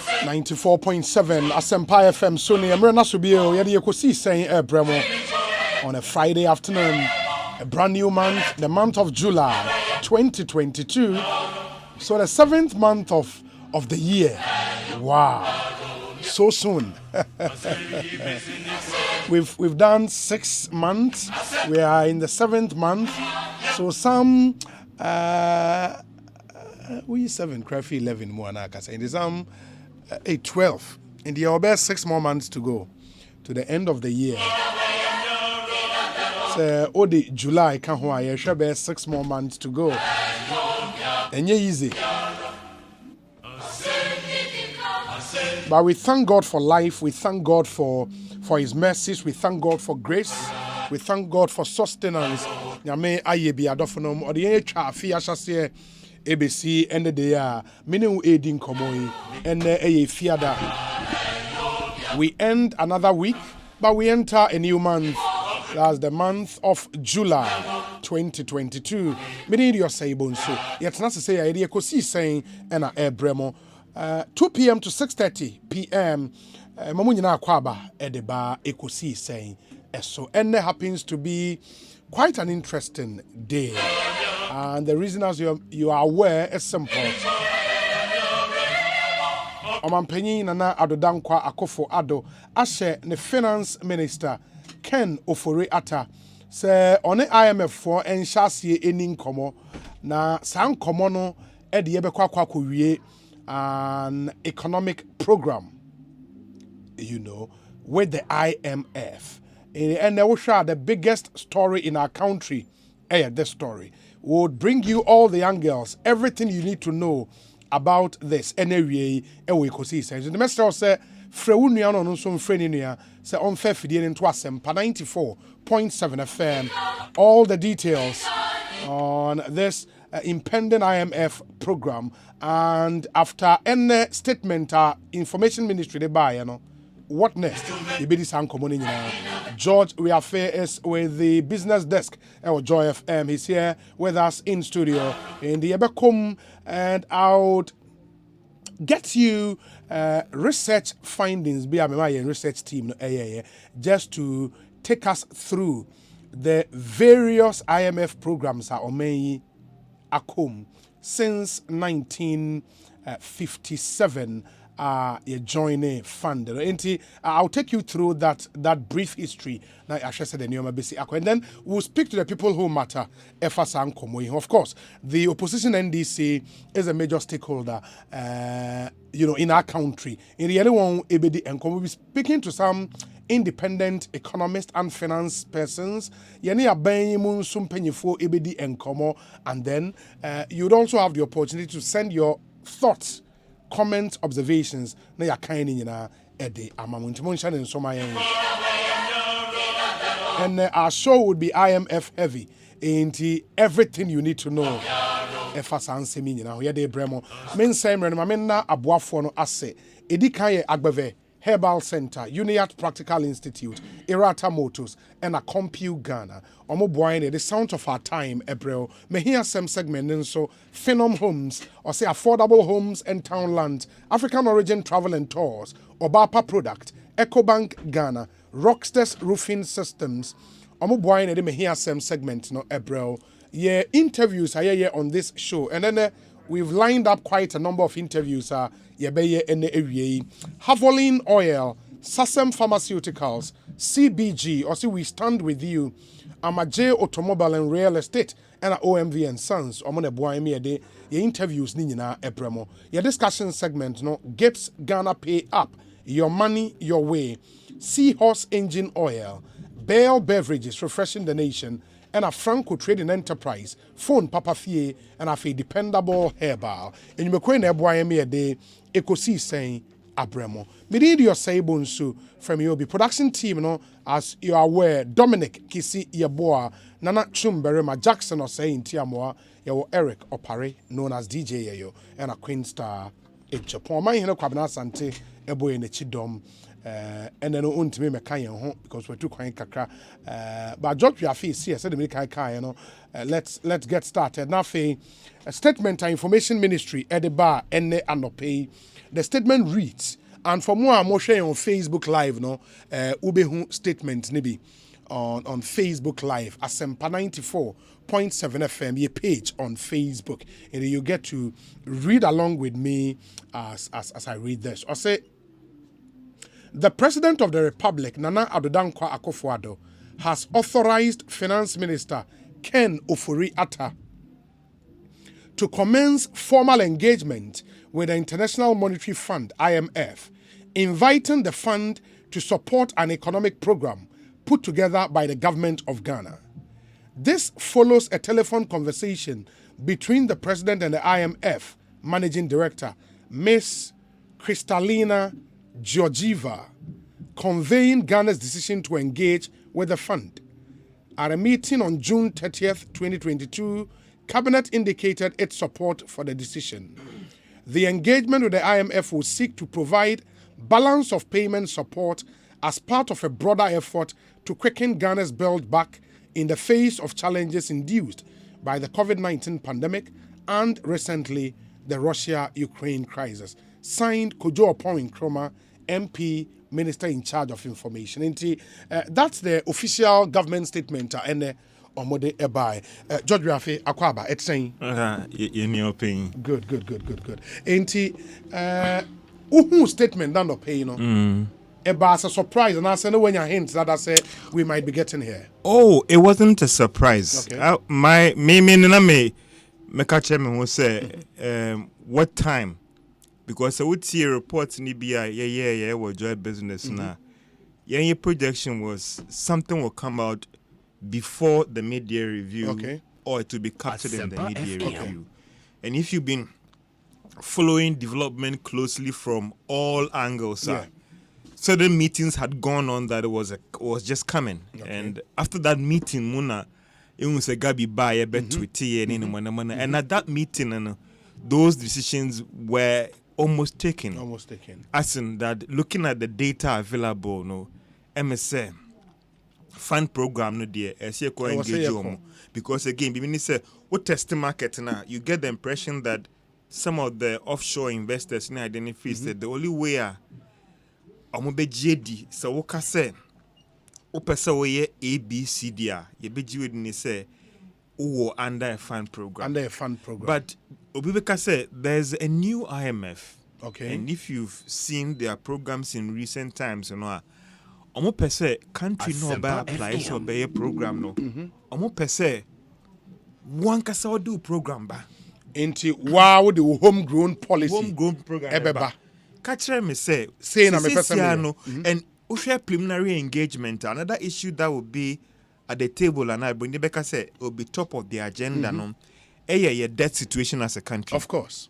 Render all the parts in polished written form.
94.7 Asempa FM Sony Emrena Subio Yedi Yokosi saying Bremo on a Friday afternoon, a brand new month, the month of July 2022. So the 7th month of the year. Wow. So soon. We've done 6 months. We are in the 7th month. So some we 7 crafty 11 more anaka and some 12. And there are 6 more months to go to the end of the year. So Odi July can ho I shall be 6 more months to go. And yeah, easy. But we thank God for life. We thank God for His mercies. We thank God for grace. We thank God for sustenance. Nyame aye bi adofonom ode ye twa afia hyase ABC ende de a mene wo edin komoyi enne eye fiada. We end another week, but we enter a new month. That's the month of July 2022. Mene dio say bonso. Yetna se say ide ekosi saying ena ebremo 2 p.m. to 6:30 p.m. Mamu nyina akwaba edeba ekosi saying so. And there happens to be quite an interesting day. And the reason, as you are aware, is simple. Omampenyi Nana Adodankwa Akofo Ado ashe ne finance minister Ken Ofori Atta se on IMF for enhyase eni nkomo na san nkomo no e de yebekwa wie an economic program, you know, with the IMF. And the biggest story in our country, this story, would bring you all the angles, everything you need to know about this. Anyway, we could see. The master said, Freunian on some Freninia, say on fair Fidian into Asempa 94.7 FM. All the details on this impending IMF program. And after any statement, information ministry, they buy, you know. What next? George Weafe is with the business desk at Joy FM. He's here with us in studio in the Ebekom, and I'll get you research findings. Be a research team just to take us through the various IMF programs are on Akom since 1957. You join a fund. I'll take you through that brief history. Now, I said the name and then we'll speak to the people who matter. Of course, the opposition NDC is a major stakeholder, in our country. In the other one, we'll be speaking to some independent economists and finance persons. And then you'd also have the opportunity to send your thoughts, comments, observations. Na ya kind in ede amamuntimuncha and so my and our show would be IMF heavy into everything you need to know. Efasa ansemi nyina ye de bremo men say mre no men na aboafo no ase edi kan ye agbeve Herbal Center, Uniat Practical Institute, Irata Motors, and a Compu Ghana. Omo boyne the sound of our time, April. Me hear some segment and so Phenom Homes, or say affordable homes and townland, African origin travel and tours, Obapa product, EcoBank Ghana, Rocksters Roofing Systems. Omo boyne de me hear some segment no April. Yeah, interviews are here on this show, and then we've lined up quite a number of interviews. Havolin Oil, Sasem Pharmaceuticals, CBG, or see we stand with you. Amaje Automobile and Real Estate, and OMV and Sons. Omone boy de your interviews nina ebremo. Your discussion segment no Gibbs Ghana Pay Up, your money your way. Seahorse Engine Oil, Bale Beverages refreshing the nation. And a Franco Trading Enterprise, Phone Papa Fie, and a dependable herbal. And you may quite a day, Ecosi saying Abremo. Medid your say bonsu from your production team, no, as you are aware, Dominic Kisi Yaboa, Nana Chumberema Jackson or saying Tiamoa, your Eric Opare, known as DJ Yayo, and a Queen Star in Japan. My Hino Kwabna Sante, Ebo in the Chidom. and then untimi me kan yen ho because we too kwan kakra but George we face here said me kan you know let's get started now a statement and information ministry edeba ene anope the statement reads and for more I'm sharing on Facebook live no ubehu statement nibi on Facebook live Asempa 94.7 FM your page on Facebook and you get to read along with me as I read this. I say the President of the Republic, Nana Addo Dankwa Akufo-Addo, has authorized Finance Minister Ken Ofori-Atta to commence formal engagement with the International Monetary Fund, IMF, inviting the fund to support an economic program put together by the government of Ghana. This follows a telephone conversation between the President and the IMF Managing Director, Ms. Kristalina Georgieva, conveying Ghana's decision to engage with the fund. At a meeting on June 30th, 2022, Cabinet indicated its support for the decision. The engagement with the IMF will seek to provide balance of payment support as part of a broader effort to quicken Ghana's build back in the face of challenges induced by the COVID-19 pandemic and recently the Russia-Ukraine crisis. Signed Kojo Opon Nkrumah, MP, Minister in charge of information. That's the official government statement. And Omode Ebai. George Rafi Akwaba, it's saying. In your opinion. Good. Uhu statement down the pay, you know. Eba's a surprise, and I said, no, when you hint that I said we might be getting here. Oh, it wasn't a surprise. Okay. Me catch him who say, what time? Because I would see a report in EBI, we'll join business now. Your projection was something will come out before the mid-year review, okay, or it will be captured in the mid-year review. And if you've been following development closely from all angles, certain meetings had gone on that it was just coming. Okay. And after that meeting, Muna, it was a gabi buy a bet to and at that meeting, those decisions were almost taken. As in that, looking at the data available, no, MSA fund program, no dear, engage because again, we say what test market now, you get the impression that some of the offshore investors in identify that the only way omobe JD so woka say opesa we ABCD ye beji we ni say under a fund program. But Obibeka said there's a new IMF. Okay. And if you've seen their programs in recent times, you know, omo pese country no ba apply so be a program no. Omo pese one kasa do program ba. Into wow the homegrown policy. Homegrown program. Ebeba. Catch me say na me person and ushe preliminary engagement. Another issue that will be at the table and I bring the Becca say will be top of the agenda no. Your debt situation as a country. Of course.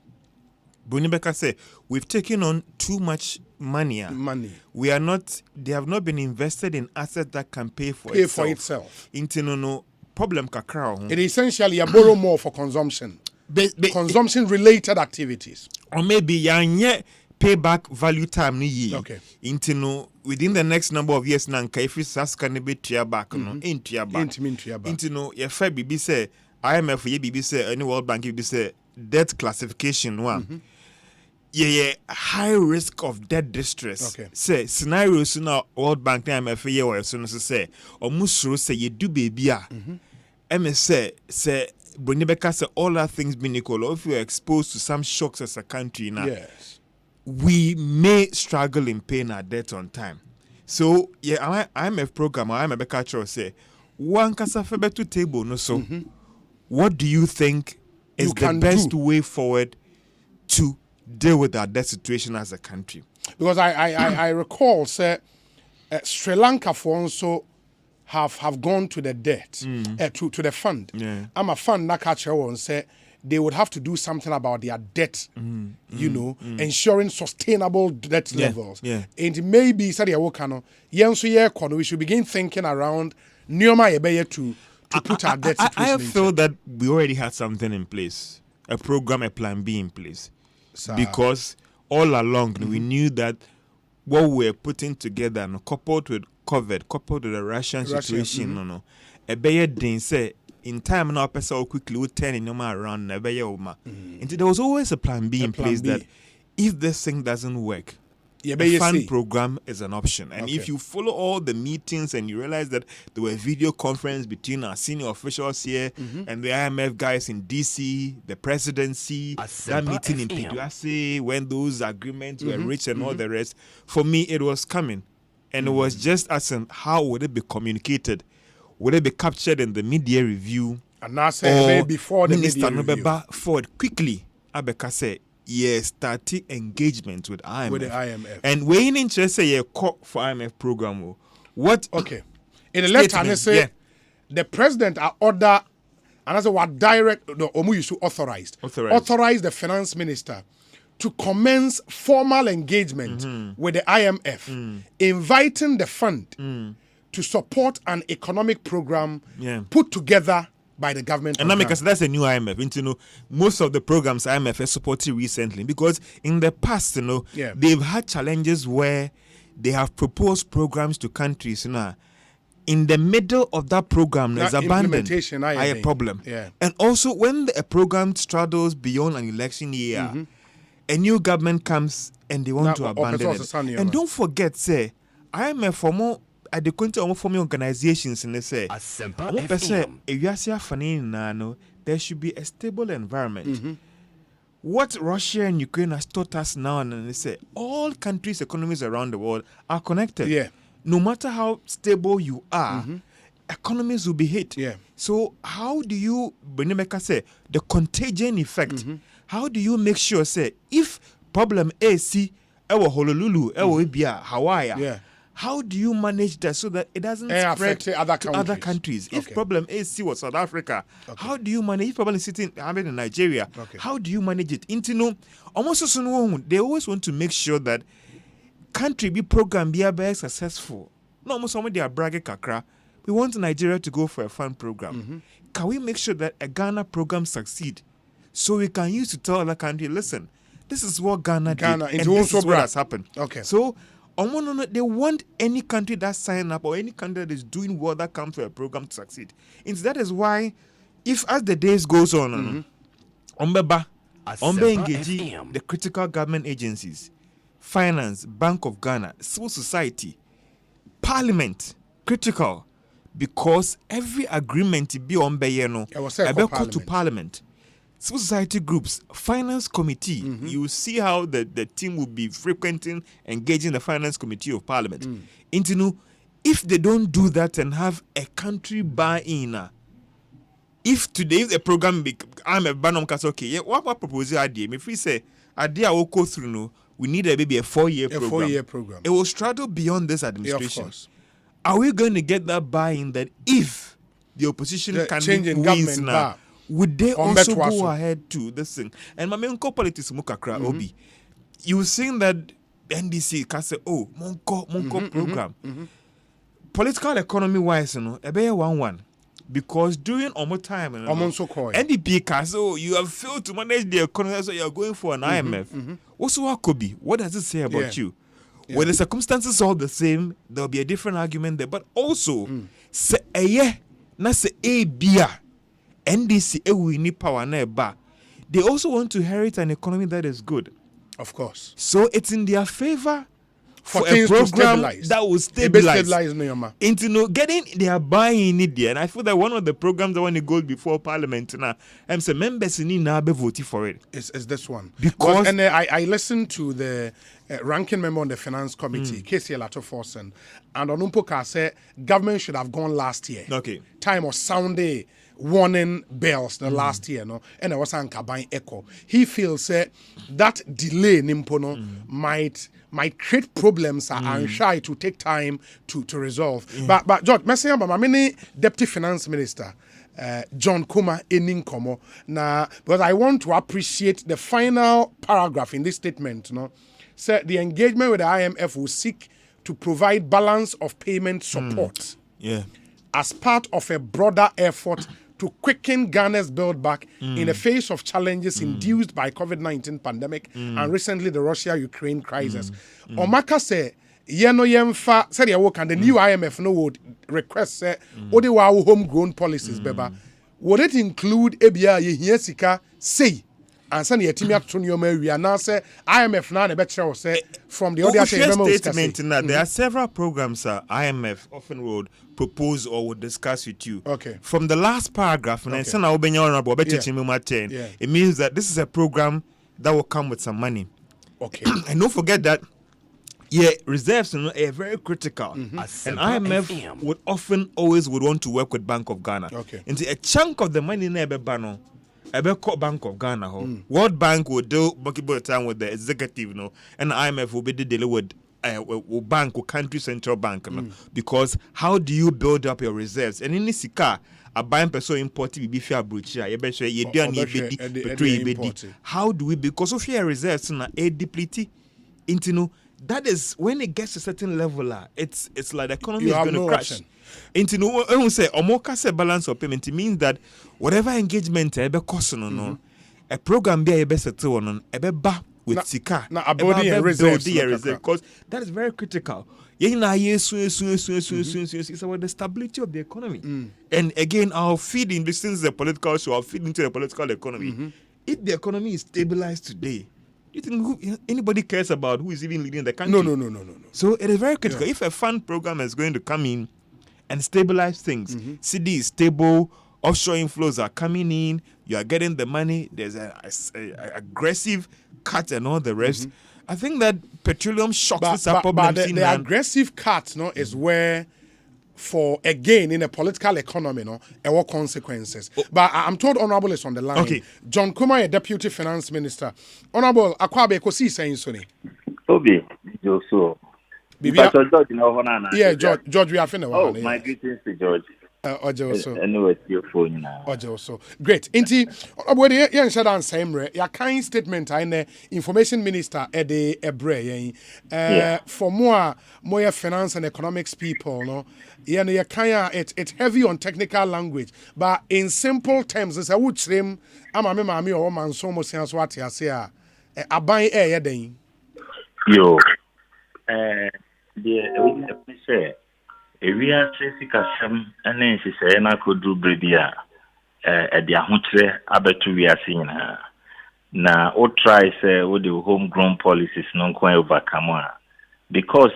Bunibeka say we've taken on too much money. We are not. They have not been invested in assets that can pay for itself. No problem kakra. It essentially you borrow more for consumption. Consumption related activities. Or maybe yanye payback value time ni ye. Okay. Within the next number of years nanka if it's asking be tia back no in tia back. Your fair BB say IMF ye BB say any World Bank BB say debt classification one. High risk of debt distress. Okay. Say scenarios now World Bank IMF ye or so say or musro say you do baby MS say Brunibeka say all our things being equal, or if we are exposed to some shocks as a country now, yes, we may struggle in paying our debt on time. So IMF program or IMF culture say one kasafebe to table no so. What do you think is the best way forward to deal with our debt situation as a country? Because I recall say Sri Lanka for also have gone to the debt to the fund. I'm a fund that catch and say they would have to do something about their debt, ensuring sustainable debt levels. And maybe we should begin thinking around to put our debt situation. I feel that we already had something in place, a program, a plan B in place. Because all along we knew that what we're putting together, no, coupled with COVID, coupled with the Russian situation, no, a better thing say in time now, person quickly would turn in around, a better uma. And there was always a plan B in place that if this thing doesn't work, a fund program is an option. And if you follow all the meetings and you realize that there were video conference between our senior officials here and the IMF guys in DC, the presidency, that meeting in Piduase, when those agreements were reached and all the rest, for me, it was coming. And it was just as in how would it be communicated? Would it be captured in the media review? And now say before the Minister media review. Forward quickly, Abeka say, yes, starting engagement with IMF. With the IMF. And we in interest say call for IMF program. What? Okay. In the letter, they say the president order, and as what direct the Omu used to authorize the finance minister to commence formal engagement with the IMF, inviting the fund to support an economic program put together by the government. And because that's a new IMF. You know, most of the programs IMF has supported recently, because in the past, you know, they've had challenges where they have proposed programs to countries, you know, in the middle of that program there's abandoned. A problem. And also when a program straddles beyond an election year, a new government comes and they want to abandon it. And don't forget, say, IMF for more at the country of forming organizations and they say, there should be a stable environment. What Russia and Ukraine has taught us now, and they say all countries' economies around the world are connected. No matter how stable you are, economies will be hit. So how do you, Benemeka say, the contagion effect? How do you make sure, say, if problem A, C, Honolulu, Ibia, Hawaii, how do you manage that so that it doesn't spread to other countries? If problem A, C was South Africa, how do you manage? If problem is sitting in Nigeria, how do you manage it? They always want to make sure that country be program be very successful. No, almost somebody are bragging kakra. We want Nigeria to go for a fund program. Can we make sure that a Ghana program succeed? So we can use to tell other country, listen, this is what Ghana did, and this is what has happened. So they want any country that sign up or any country that is doing well that comes to a program to succeed. And that is why, if as the days goes on, engage the critical government agencies, finance, Bank of Ghana, civil society, parliament, critical, because every agreement be on to parliament. Civil society groups, finance committee, you will see how the team will be frequenting, engaging the finance committee of parliament. If they don't do that and have a country buy-in, if today the program I'm a banam okay, what proposal idea? If we say idea will go through, no, we need maybe a 4-year program. 4-year program. It will straddle beyond this administration. Of course. Are we going to get that buy-in that if the opposition candidate wins now, would they also go ahead to this thing? And my main politics mukakra obi. You saying that NDC can say, oh, monko program. Political economy wise, you know, a 1-1. Because during almost time, NDP can say, oh, you have failed to manage the economy, so you are going for an IMF. Also, what could be? What does it say about you? When the circumstances are all the same, there will be a different argument there. But also, say na say a beer. NDC we power na. They also want to inherit an economy that is good. Of course. So it's in their favor for a program that will stabilize into getting their buying in there. And I feel that one of the programs that want to go before Parliament now, say members need now be voting for it. It's this one. Because I listened to the ranking member on the finance committee, KC Latoforsen, and Onumpoka said government should have gone last year. Time was Sunday. Warning bells the last year, no, and I was on Kabine Echo. He feels that delay nimpono might create problems and shy to take time to resolve. But George, Messi, my many deputy finance minister, John Kumah incompetent. Now, because I want to appreciate the final paragraph in this statement, no, said the engagement with the IMF will seek to provide balance of payment support. As part of a broader effort to quicken Ghana's build back in the face of challenges induced by COVID-19 pandemic and recently the Russia-Ukraine crisis. Omaka say, yeno yemfa said ya work and the new IMF no would request say ode wa homegrown policies beba. Would it include ebia ye hia sika say and send yetimi ato nyoma wi na say IMF na be kire say from the other statement in that there are several programs IMF often would propose or would discuss with you. Okay. From the last paragraph, and it means that this is a program that will come with some money. Okay. And don't forget that reserves are very critical. And IMF would often always would want to work with Bank of Ghana. Okay. And a chunk of the money in Ebano, Bank of Ghana. World Bank will do time with the executive, and IMF will be dealing with bank or country central bank, because how do you build up your reserves? And in this car, a buying person imported be fair brucia, how do we, because of your reserves a deplete into that is when it gets to a certain level, it's like the economy is going to crash. Into no one say omoka say balance of payment, it means that whatever engagement ebe cost no a program be ebe settle on ebe ba with sika na abodi and reserves because that is very critical. It's about the stability of the economy. And again, I'll feed in this, since the political show, I'll feed into the political economy. If the economy is stabilized today, you think anybody cares about who is even leading the country? No. So it is very critical. If a fund program is going to come in and stabilize things, CD is stable, offshore inflows are coming in, you are getting the money, there's a aggressive cut and all the rest. I think that petroleum shocks this problem. But the aggressive cut is where, for again in a political economy, there were consequences. But I'm told Honorable is on the line. Okay. John Kumah, a Deputy Finance Minister. Honorable, Akwabe Kosi saying so. Obi, Joso. George, George, we are finished. Oh, my greetings to George. Anyway, your phone now. Great. Inti, Honorable, you said on same re. Your kind statement, I Information Minister Ede Ebre. For more finance and economics people, no. It's heavy on technical language, but in simple terms, it's a wood trim. I'm a mammy or man so much as what you say. I buy air then. Yo, say, we are Casam, and then she said, I could do Bredia at the Ahutre Abetu we are seeing her. Now, all try say, with the homegrown policies non quite overcome. Because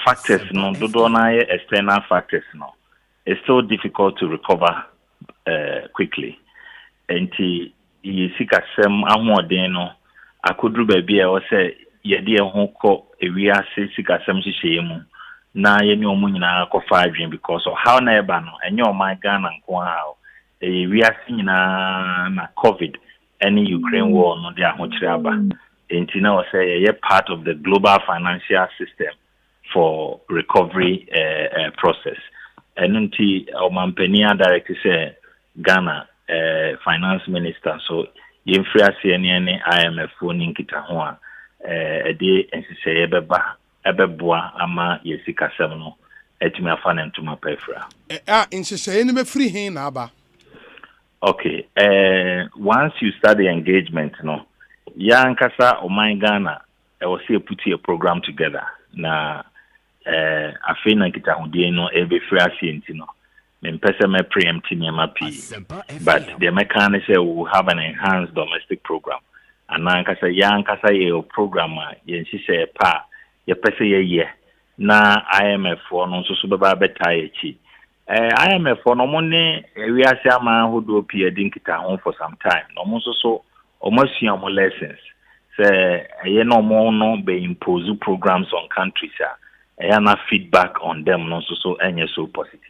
factors no do external factors no, it's so difficult to recover quickly. And you see some ahoden no akudru baby I say ye de ho ko ewia se sika sam hihye na ye ne omu nyina akɔfa adwen because of how na eba no enye o my Ghana nko ha ewia se nyina na COVID any Ukraine war no de ahokyere aba. Enti na say ye part of the global financial system for recovery process. And until Omampenia directly say Ghana finance minister, so yemfria CNN IMF phone kita ho a de ensise ebeboa ama yesika sem no etimi afa na ntuma pefra. Ensise ni be free hin na aba. Okay, once you start the engagement no Yankasa or my Ghana, I will say put a program together. Na I feel like it no every free no. Men person may preempt but the mechanism will have an enhanced domestic program. And Yankasa ye program yensi say pa ye pese ye na IMF for no so baba betayechi. IMF for no money we are say man who do appear dinkita home for some time. No mo so almost more lessons. Say, no more no be impose programs on countries. Na feedback on them no so positive.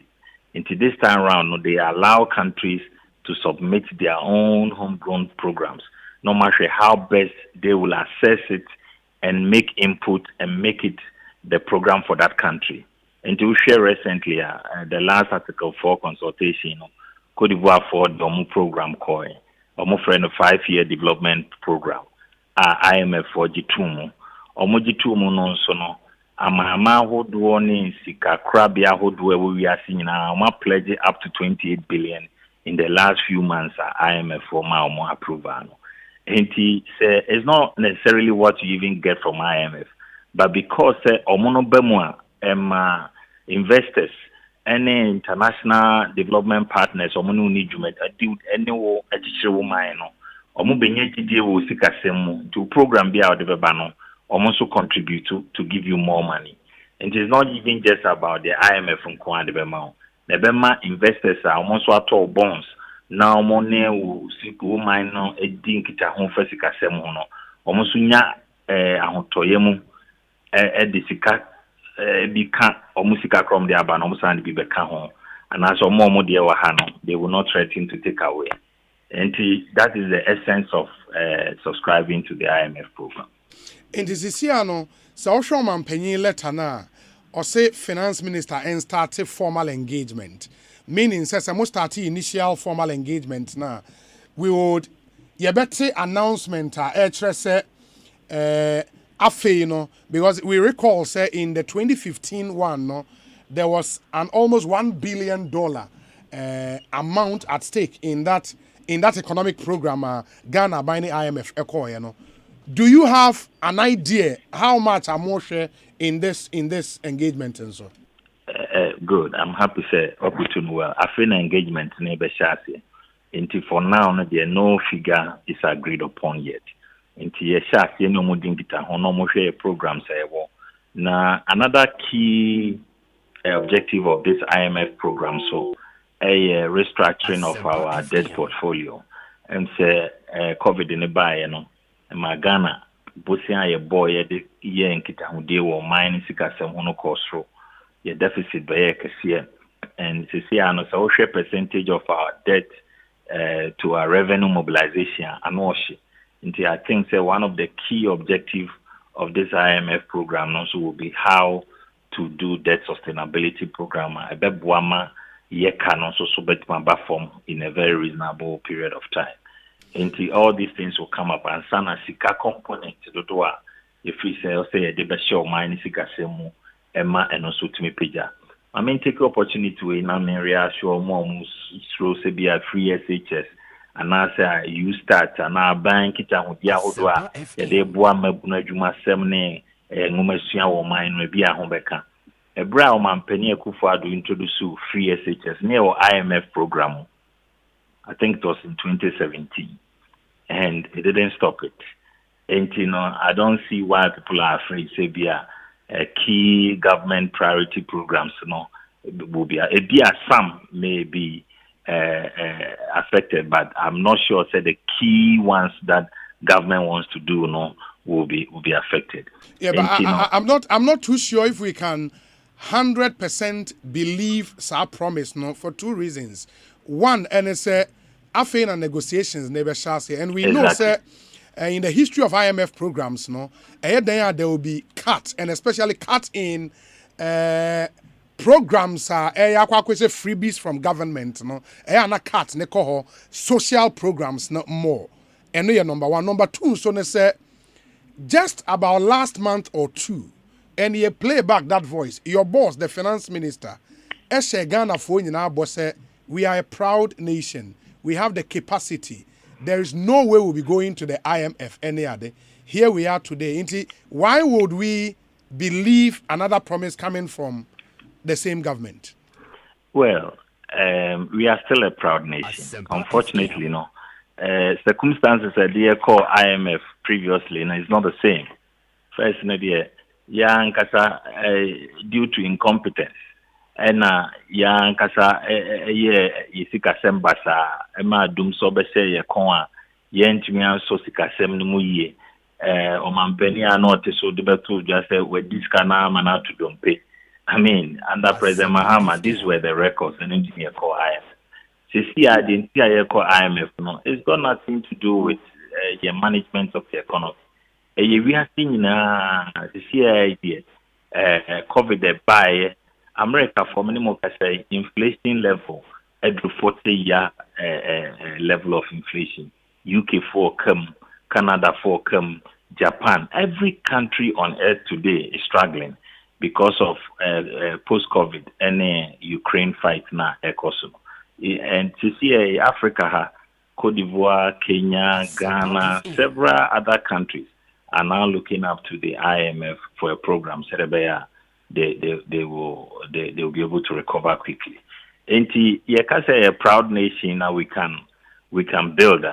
Into this time round, no, they allow countries to submit their own homegrown programs, no matter how best they will assess it and make input and make it the program for that country. And to share recently, the last article for consultation, Cote d'Ivoire for the program called. Omo friend a 5-year development program. IMF for G2. Omo G2 no so no. Mahama hodo ni sika krabia hodo we are seeing na pledge up to 28 billion in the last few months IMF for my approval. And it's not necessarily what you even get from IMF, but because omono bemwa investors any international development partners omono need to do any wo achichire woman no omo benye gidie wo sikasem to program be out the no also contribute to give you more money. And it's not even just about the IMF and Kumah the Bema. The Bema investors are almost what all bonds. Now money will seek woman no a dinkita home for sikasem no. Almost nya ahotoyemu disika bika omusika from the aban almost and be beka home. And as a more dear wahano, they will not threaten to take away. And that is the essence of subscribing to the IMF program. In this Sisiano, so Showman Penny letter na or say finance minister and started formal engagement. Meaning says I must start initial formal engagement now. We would better announcement say you know, because we recall say in the 2015 one no, there was an almost $1 billion amount at stake in that economic program Ghana by the IMF echo, you know. Do you have an idea how much are more share in this engagement and so? Good. I'm happy to say opportune well. I feel engagement neighbor shasi. Until for now, there no figure is agreed upon yet. Until ye shasi no more dingita no more share program say well. Now another key objective of this IMF program so a restructuring of our debt portfolio and say COVID in the buy you know. Magana bosia ye boy ye ye nkita hudie wo mine sikasem hono kosro ye deficit be kese and sisi ano so share percentage of our debt to our revenue mobilization anoshi until I think say one of the key objective of this IMF program also will be how to do debt sustainability program ebeboama ye can also so betma form in a very reasonable period of time. Until all these things will come up and sana sika component to do if we say the best show mine sika semu emma and also to me pija. I mean take the opportunity to in an area show more through sebia free SHS and I say you start and our bank it and dia hodwa de boa mabuna juma semne ngumesua wo mine we bia ho beka. Ebra o mampani akufo ado introduce free SHS near IMF program. I think it was in 2017. And it didn't stop it. And you know, I don't see why people are afraid. Say, be a key government priority programs, you know, will be some may be affected, but I'm not sure. Say the key ones that government wants to do, you know, will be affected. Yeah, and but I'm not too sure if we can 100% believe our promise, no, for two reasons. One, and it's after negotiations never shall say, and we know say in the history of IMF programs, no, there will be cut, and especially cut in programs freebies from government, no, na cut ne call social programs no more. And no number one, number two, so they say just about last month or two, and you play back that voice, your boss, the finance minister, Ghana for we are a proud nation. We have the capacity. There is no way we'll be going to the IMF any other. Here we are today. Why would we believe another promise coming from the same government? Well, we are still a proud nation. Unfortunately, no. Circumstances that they call IMF previously, no, it's not the same. First, no, due to incompetence. Ena ya nkasa yisikasem basa ema dum so be say ye kon a ye ntimi anso sikasem no mu yie omampani anote so de beto just say we this kana mana to dompe. I mean under President Mahama these were the records and engineer call IMF. See I call IMF no, it's got nothing to do with the management of the economy. We have seen na see idea COVID by America for minimum inflation level at the 40-year level of inflation. UK for come, Canada for come, Japan. Every country on earth today is struggling because of post-COVID and Ukraine fight now. And to see Africa, Cote d'Ivoire, Kenya, Ghana, several other countries are now looking up to the IMF for a program. So they will be able to recover quickly. And a proud nation now we can build.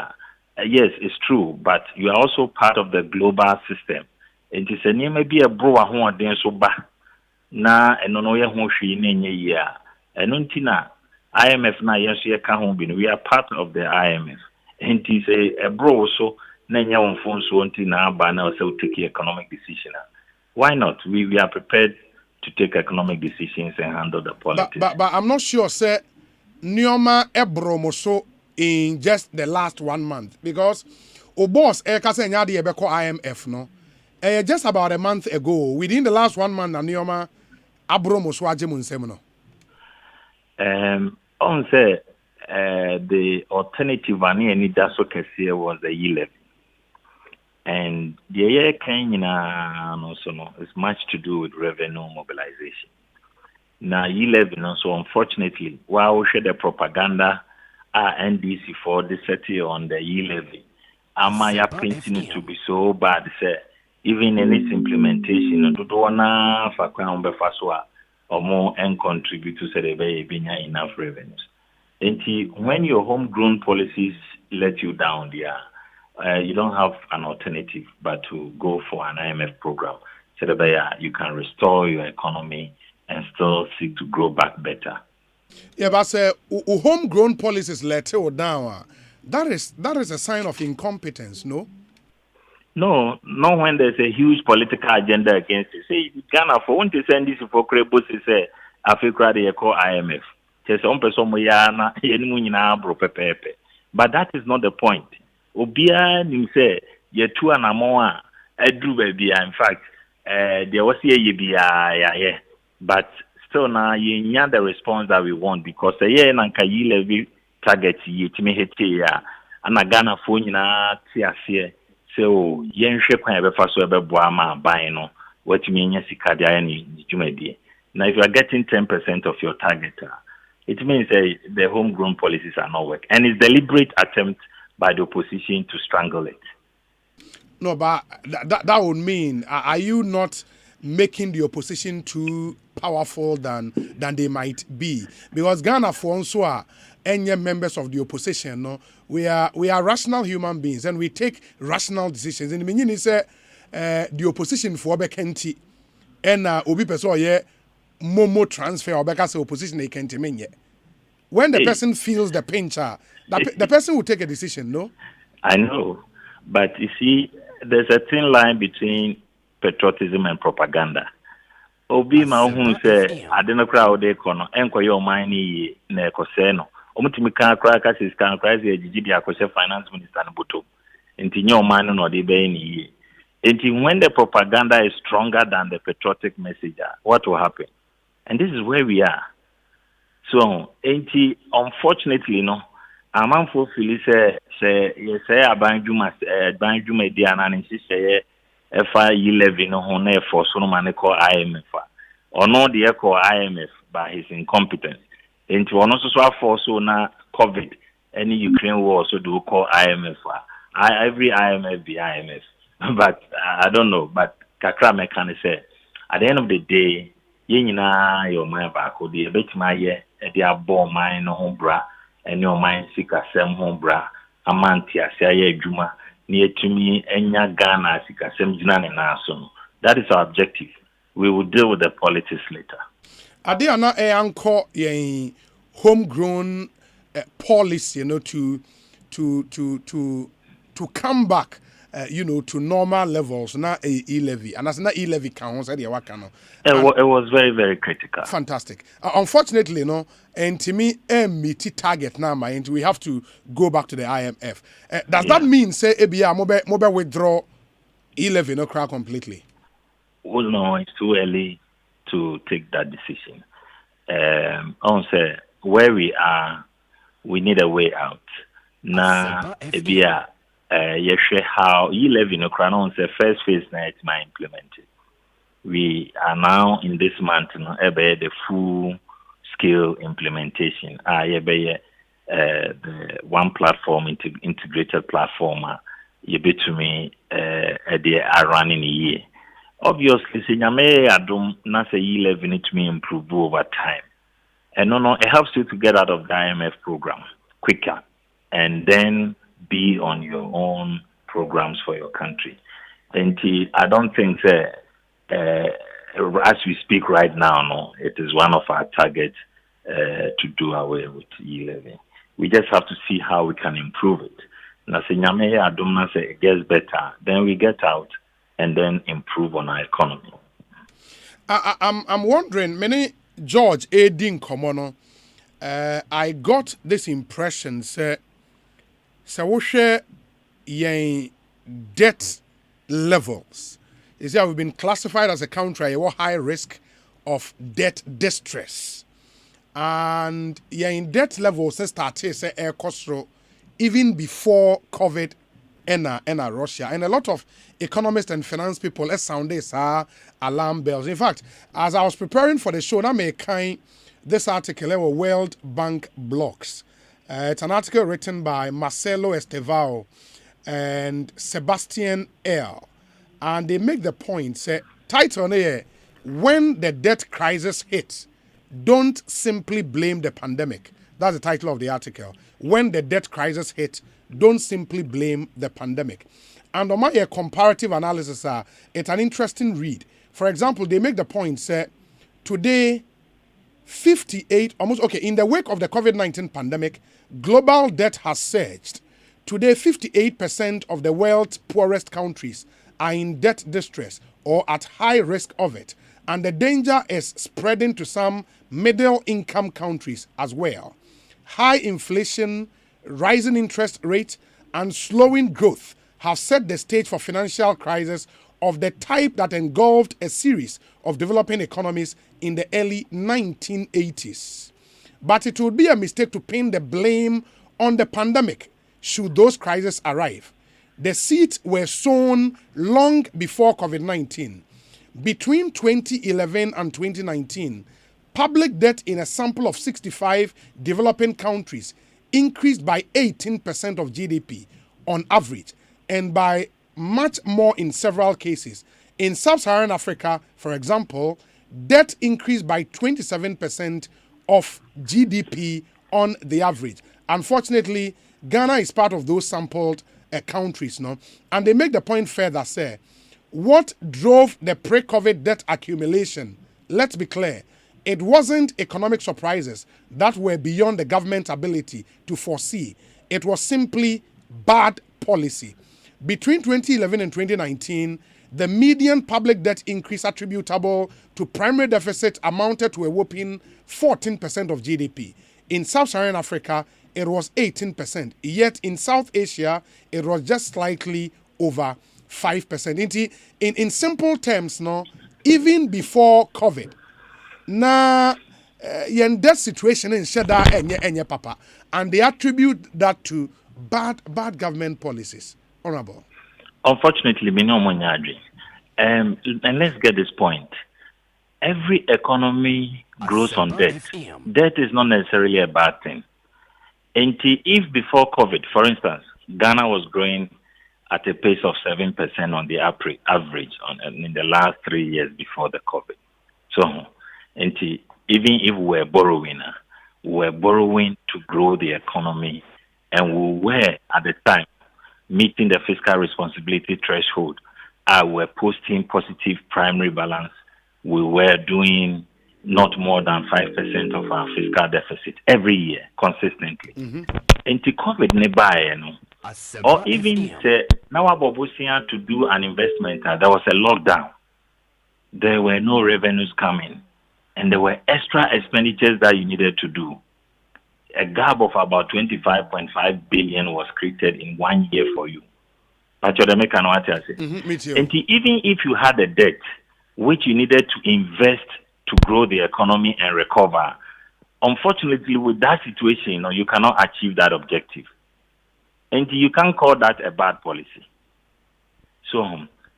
Yes, it's true, but you are also part of the global system. And it's a maybe a bro who are then so bad. Na eno no ye ho hwi na enye yi a eno ntina IMF na yeso ye ka ho bi no we are part of the IMF enti say e bro so na enye won fon so ntina aba na say take economic decision. Why not? We are prepared to take economic decisions and handle the politics. But I'm not sure say Nioma Ebromoso in just the last 1 month because o boss kase nya de be call IMF no just about a month ago within the last 1 month Nioma Abromoso agemu nsem no on say the alternative any daso kese was the E11 and the year Kenya no so no it's much to do with revenue mobilization. Now, E11, so unfortunately, while we share the propaganda NDC for the city on the E11, Amaya printing to be so bad, say, even in its implementation, do wanna fakwan befaswa or more and contribute to say the enough revenues. And when your homegrown policies let you down, you don't have an alternative but to go for an IMF program. So that you can restore your economy and still seek to grow back better. Yeah, but say homegrown policies let you down. That is a sign of incompetence, no? No, not when there's a huge political agenda against it. Say Ghana for one to send this for Krebus say Africa they call IMF. But that is not the point. Obia nim say ye two and more edru baby. In fact, there was yeah. But still now you need the response that we want because the year nanka yi levy target yi timi hete ya ana Ghana phone na ti ase so yen hwe kwan be fa so be boa ma ban no watimi nya sika dia ni djumadi. Now if you are getting 10% of your target it means the homegrown policies are not working and it's deliberate attempt by the opposition to strangle it. No, but that would mean are you not making the opposition too powerful than they might be? Because Ghana for also any members of the opposition, no, we are rational human beings and we take rational decisions. In the beginning, say the opposition for Bekenti and obi person yeah momo transfer or because opposition they can't mean. When the person feels the pinch, the person will take a decision. No, I know, but you see, there's a thin line between patriotism and propaganda. Obi ma hu say adeno kra ode kono enkoye omani na ekose no omutimi kan kra ka sis kan kra ze ejiji dia akose finance minister no boto enti nye omani no de be ni enti when the propaganda is stronger than the patriotic message what will happen? And this is where we are. So enti unfortunately no amanfo feel say abanjuma dia na nsi say FI11 no ho na for so no man call IMF or no the call IMF by his incompetence into one also for so na COVID any Ukraine war so do call IMF every IMF be IMF but I don't know but kakra me can say at the end of the day nyina your mind back o the betima ye e dia bo mind no ho bra and your mind sika sem ho bra amanti ase aye adwuma that is our objective. We will deal with the politics later. Are there not a homegrown policy, to come back, to normal levels? Not a E-levy, and as not E-levy counts, it was very, very critical. Fantastic. Unfortunately, and to me, meet target now, and we have to go back to the IMF. Does that mean say ABA mobile withdraw E-levy no crack completely? Well, no, it's too early to take that decision. On say where we are, we need a way out. Now, ABA, how E-levy no crack on say first phase now it's my implemented. We are now in this month, the full scale implementation. the one platform, integrated platform, you bet to me, they are running a year. Obviously, Sinyame Adum, Nasa E11 need to me improve over time. And no, it helps you to get out of the IMF program quicker and then be on your own programs for your country. And I don't think that, as we speak right now, no, it is one of our targets to do away with E11. We just have to see how we can improve it. Now, it gets better, then we get out and then improve on our economy. I'm wondering, many George Edin Komono, I got this impression, say, we yen debt levels. You see, we've been classified as a country with high risk of debt distress. And yen debt levels started say air costro even before COVID and Russia. And a lot of economists and finance people sounded alarm bells. In fact, as I was preparing for the show, I made this article with World Bank blogs. It's an article written by Marcelo Estevao and Sebastian L. And they make the point, say, title here, when the debt crisis hits, don't simply blame the pandemic. That's the title of the article. When the debt crisis hits, don't simply blame the pandemic. And on my comparative analysis, it's an interesting read. For example, they make the point, say, today, 58, in the wake of the COVID-19 pandemic, global debt has surged. Today, 58% of the world's poorest countries are in debt distress or at high risk of it. And the danger is spreading to some middle-income countries as well. High inflation, rising interest rates, and slowing growth have set the stage for financial crisis of the type that engulfed a series of developing economies in the early 1980s. But it would be a mistake to pin the blame on the pandemic should those crises arrive. The seeds were sown long before COVID-19. Between 2011 and 2019, public debt in a sample of 65 developing countries increased by 18% of GDP on average, and by much more in several cases. In sub-Saharan Africa, for example, debt increased by 27% of GDP on the average. Unfortunately, Ghana is part of those sampled countries, no? And they make the point further, say, what drove the pre-COVID debt accumulation? Let's be clear. It wasn't economic surprises that were beyond the government's ability to foresee. It was simply bad policy. Between 2011 and 2019, the median public debt increase attributable to primary deficit amounted to a whopping 14% of GDP. In sub-Saharan Africa, it was 18%. Yet in South Asia, it was just slightly over 5%. In simple terms, no, even before COVID, na yen debt situation in Sheda enye papa, and they attribute that to bad government policies. Honorable. Unfortunately, we know Monyadri. And let's get this point. Every economy grows on debt. Debt is not necessarily a bad thing. And if before COVID, for instance, Ghana was growing at a pace of 7% on the average in the last 3 years before the COVID. So, even if we're borrowing to grow the economy, and we were at the time meeting the fiscal responsibility threshold. We're posting positive primary balance. We were doing not more than 5% of our fiscal deficit every year, consistently. Into COVID nearby, or even now to do an investment, there was a lockdown. There were no revenues coming, and there were extra expenditures that you needed to do. A gap of about 25.5 billion was created in 1 year for you. But you're the Me too. and even if you had a debt which you needed to invest to grow the economy and recover, unfortunately, with that situation, you cannot achieve that objective. And you can't call that a bad policy. So,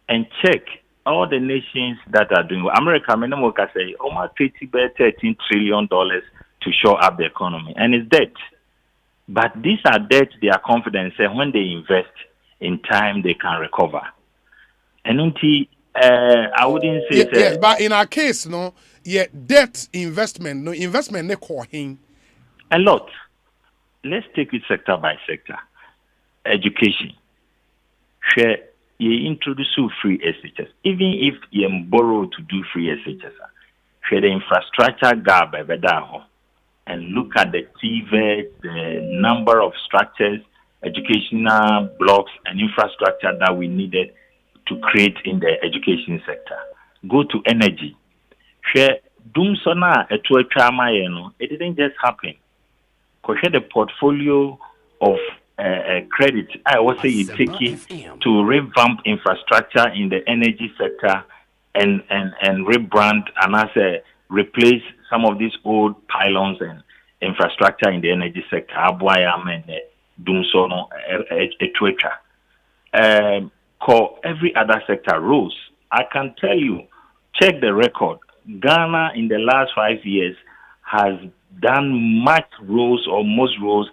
and check all the nations that are doing well. America, I say, almost $13 trillion to shore up the economy, and it's debt. But these are debts they are confident say when they invest in time they can recover. And I wouldn't say Yes, but in our case, no, yeah, debt investment, no investment, ne kohin. a lot. Let's take it sector by sector. Education. Share you introduce free SHS. Even if you borrow to do free SHS, share the infrastructure gap and look at the TVET, the number of structures, educational blocks, and infrastructure that we needed to create in the education sector. Go to energy. Share Dumsona it didn't just happen. Share the portfolio of credit I would say you take it to revamp infrastructure in the energy sector and rebrand and as replace some of these old pylons and infrastructure in the energy sector. Abuayam and Dumsono call every other sector rose. I can tell you, check the record. Ghana in the last 5 years has done much roles or most roles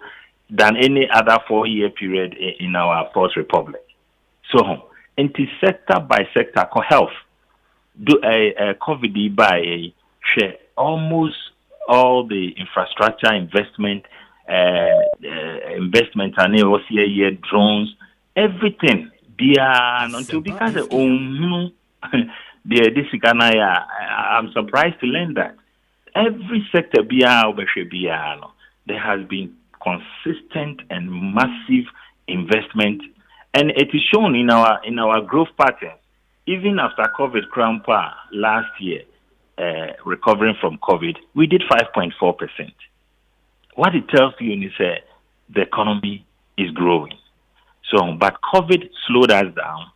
than any other 4-year period in our Fourth Republic. So, into sector by sector, health, do a COVID by share almost all the infrastructure investment, investment and year drones, everything. Until because this I'm surprised to learn that every sector there has been consistent and massive investment, and it is shown in our growth patterns. Even after COVID crampa last year, recovering from COVID, we did 5.4%. What it tells you is the economy is growing. So, but COVID slowed us down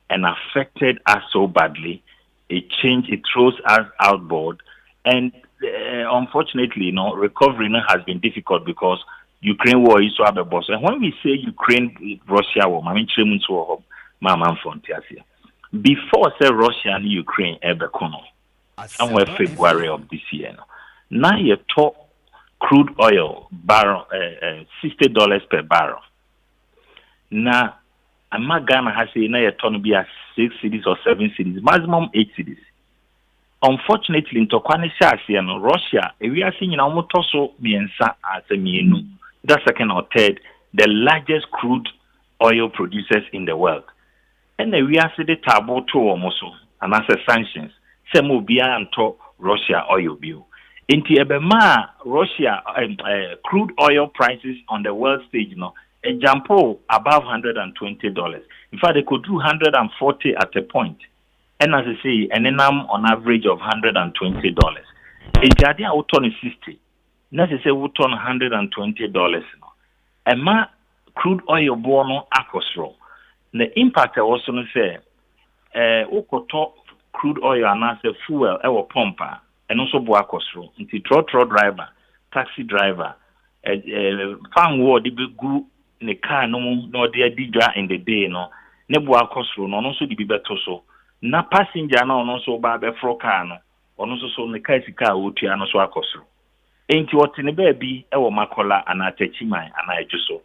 and affected us so badly. It throws us outboard, and unfortunately, recovery has been difficult because Ukraine war is so boss. And when we say Ukraine, Russia war, before say Russia and Ukraine somewhere February of this year. Now you talk crude oil barrel $60 per barrel. Now Ghana has say now you turn be at 6 cities or 7 cities, maximum 8 cities. Unfortunately, in Russia, we are seeing almost also as a the second or third, the largest crude oil producers in the world. And we are seeing the table to almost and as a sanctions. Some will be to Russia oil bill. Into Russia crude oil prices on the world stage, a jump above $120. In fact, they could do 140 at a point. And as I say, an on average of $120. In Jadia, I would turn 60. Let's say we turn $120. And my crude oil bono akosro. The impact I also say, ukoto crude oil and as a fuel, our pumper, and also boakosro. Into trotro driver, taxi driver, farm war, the big group in the car, no, dear didra in the day, no, nebu akosro, no, also the better so. Na passenger na ono so ba be fro car no ono so ne car sika otua no so akosoro enti wotene ba bi e wo makola ana atachiman ana ejuso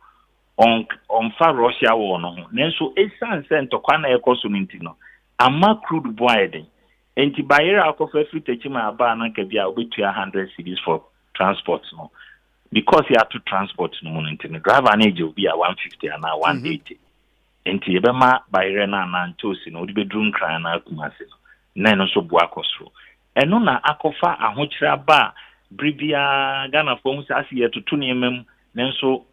on fa Russia wo no nenso esan se ntokwa na ekoso nti no ama crude boide enti bayera akofa free tachiman aba na ka bia obetua 100 cedis for transport no because you have to transport no nti no driver na eje obi a 150 ana 180 enti ebema bayre na ntosi no odibedrum kran na akumase no na so bua kosoro eno na akofa ahokyira ba bribia Ghana fo hu sase yetutu ne emem nenso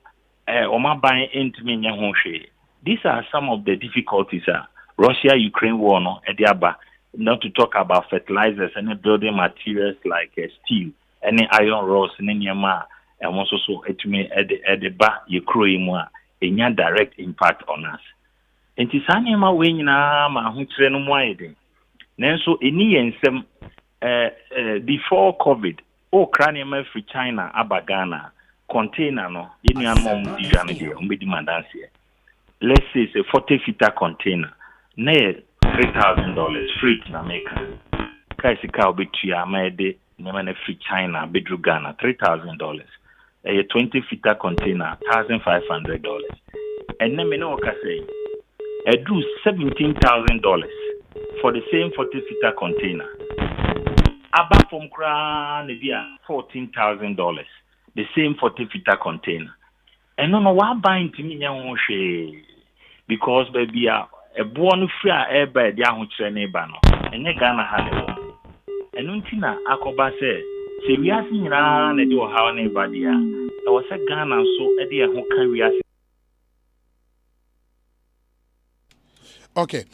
omaban entimi nya ho hwe. These are some of the difficulties Russia Ukraine war no ediaba, not to talk about fertilizers and building materials like steel and iron rods and nyama and also so etimi edeba Ukraine mu a enya direct impact on us. Enti sanyema we nyina ma ahokyere no mu ayede nanso eni yensem before COVID Ukraine free China abagana container no yenu amom dijane de ombedi mandanse let's say it's a 40-feet container na $3,000 free in America kai sika obetua ma de nyama na free China bedru Ghana $3,000 a 20-footer container, $1,500. And then me know what I say. I do $17,000 for the same 40-footer container. Abba from Kran, $14,000. The same 40-footer container. And no one buying to me, because baby, a born free air by the Yahu Bano, and you Ghana had and Untina Akoba said, say we are seeing around and do how anybody. I was a Ghana, so Eddie who carry us. Okay,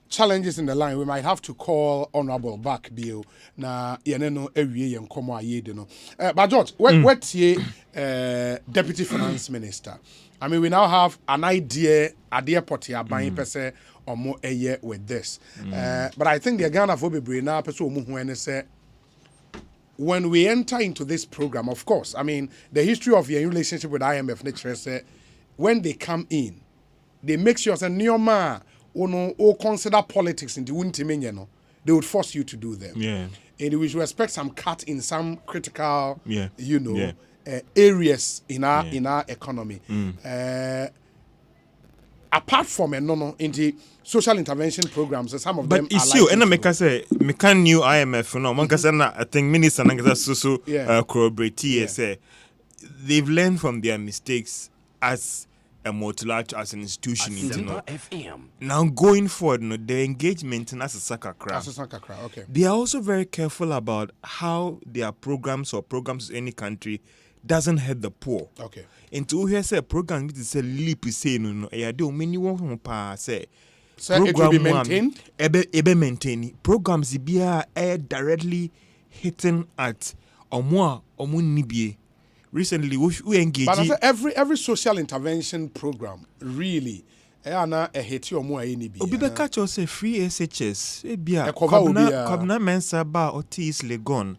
challenges in the line. We might have to call Honorable back, Bill. Na yeneno ewie yen komo ayede no. But George, what's ye Deputy Finance Minister? I mean, we now have an idea potia buying pese or more a year with this. But I think the Ghana for be now person say when we enter into this program, of course, I mean the history of your relationship with IMF nature say when they come in. They make sure that Nyoma or consider politics in the Wintiminiano, they would force you to do them. Yeah. And we should expect some cut in some critical, Yeah. Areas in our economy. Apart from in the social intervention programs, some of them. But it's you, and I make say, me can new IMF, no, man, because I think minister and so corroborate say they've learned from their mistakes as a multilateral as an institution. Now going forward, the engagement as a Sakakra. Okay. They are also very careful about how their programs in any country doesn't hurt the poor. Okay. And to hear say program it is a leap say no do many one say so it will be maintained. Ebe maintain programs be directly hitting at omo nibie. Recently, we engage. But every social intervention program really, a hit your more any be. Obi catch us a free SHS. Ebia Kobna mensa ba otis legon.